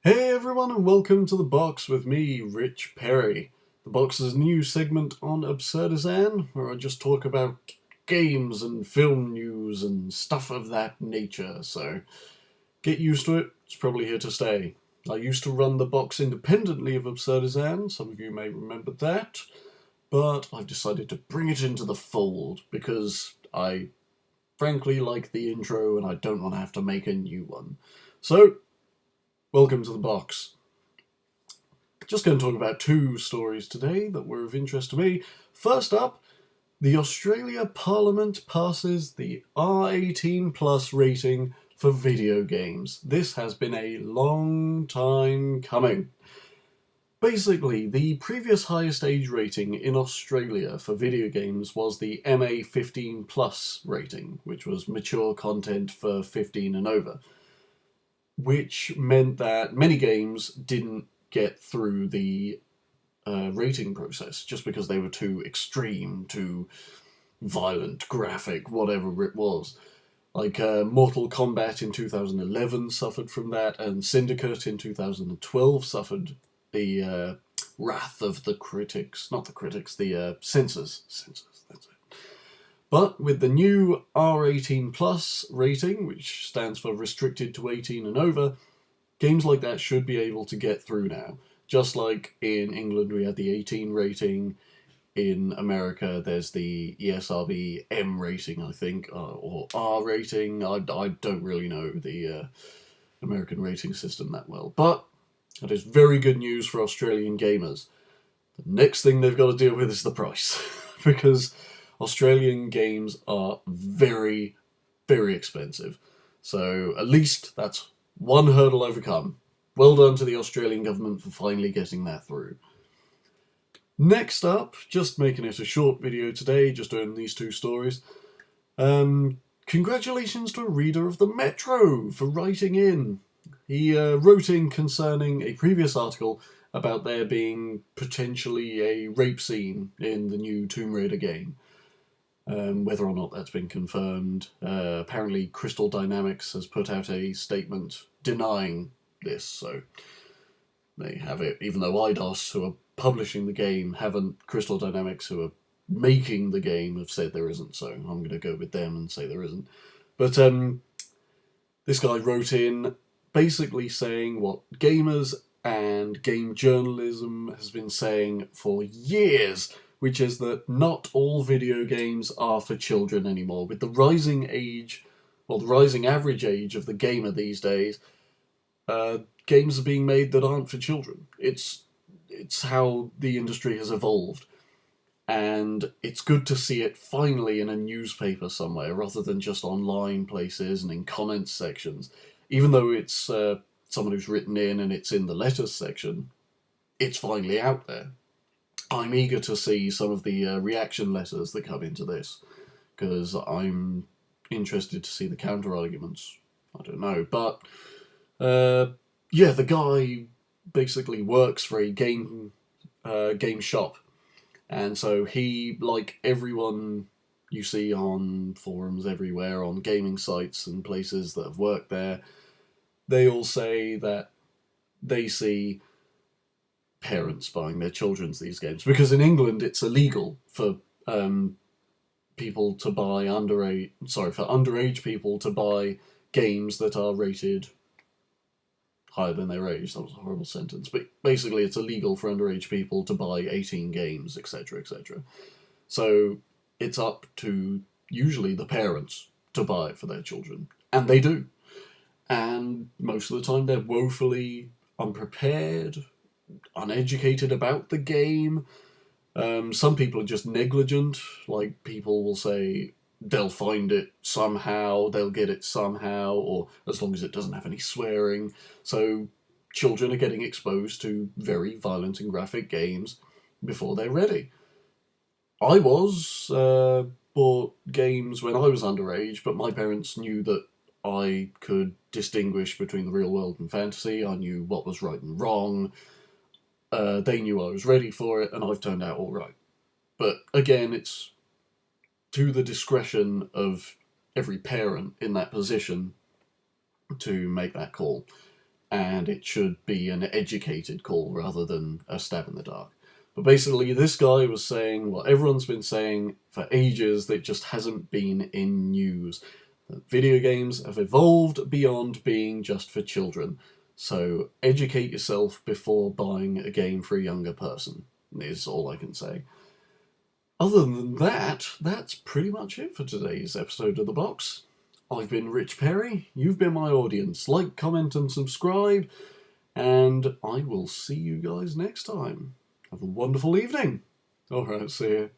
Hey everyone and welcome to The Box with me, Rich Perry. The Box is a new segment on Absurdisan where I just talk about games and film news and stuff of that nature, so get used to it, it's probably here to stay. I used to run The Box independently of Absurdisan, some of you may remember that, but I've decided to bring it into the fold because I frankly like the intro and I don't want to have to make a new one. So, welcome to The Box. Just going to talk about two stories today that were of interest to me. First up, the Australia Parliament passes the R18 plus rating for video games. This has been a long time coming. Basically, the previous highest age rating in Australia for video games was the MA15 plus rating, which was mature content for 15 and over, which meant that many games didn't get through the rating process just because they were too extreme, too violent, graphic, whatever it was. Like Mortal Kombat in 2011 suffered from that, and Syndicate in 2012 suffered the wrath of the critics. Not the critics, the censors. Censors, that's it. But with the new R18 plus rating, which stands for restricted to 18 and over, games like that should be able to get through now. Just like in England we had the 18 rating, in America there's the ESRB M rating, I think, or R rating. I don't really know the American rating system that well. But that is very good news for Australian gamers. The next thing they've got to deal with is the price. Because Australian games are very, very expensive. So at least that's one hurdle overcome. Well done to the Australian government for finally getting that through. Next up, just making it a short video today, just doing these two stories. Congratulations to a reader of the Metro for writing in. He wrote in concerning a previous article about there being potentially a rape scene in the new Tomb Raider game. Whether or not that's been confirmed, apparently Crystal Dynamics has put out a statement denying this, so they have it, even though IDOS, who are publishing the game, haven't. Crystal Dynamics, who are making the game, have said there isn't, so I'm going to go with them and say there isn't. But this guy wrote in basically saying what gamers and game journalism has been saying for years, which is that not all video games are for children anymore. With the rising age, well, the rising average age of the gamer these days, games are being made that aren't for children. It's how the industry has evolved, and it's good to see it finally in a newspaper somewhere rather than just online places and in comments sections. Even though it's someone who's written in and it's in the letters section, it's finally out there. I'm eager to see some of the reaction letters that come into this, because I'm interested to see the counter arguments. I don't know, but yeah, the guy basically works for a game shop, and so he, like everyone you see on forums everywhere, on gaming sites and places that have worked there, they all say that they see parents buying their children's these games, because in England it's illegal for people to buy underage people to buy games that are rated higher than their age. That was a horrible sentence, but basically it's illegal for underage people to buy 18 games, etc., etc. So it's up to usually the parents to buy it for their children, and they do. And most of the time they're woefully unprepared, uneducated about the game. Some people are just negligent. Like, people will say they'll find it somehow, they'll get it somehow, or as long as it doesn't have any swearing. So children are getting exposed to very violent and graphic games before they're ready. I bought games when I was underage, but my parents knew that I could distinguish between the real world and fantasy. I knew what was right and wrong. They knew I was ready for it, and I've turned out all right. But again, it's to the discretion of every parent in that position to make that call. and it should be an educated call rather than a stab in the dark. But basically, this guy was saying what everyone's been saying for ages that just hasn't been in news. That video games have evolved beyond being just for children. So educate yourself before buying a game for a younger person, is all I can say. Other than that, that's pretty much it for today's episode of The Box. I've been Rich Perry, you've been my audience. Like, comment and subscribe, and I will see you guys next time. Have a wonderful evening. Alright, see you.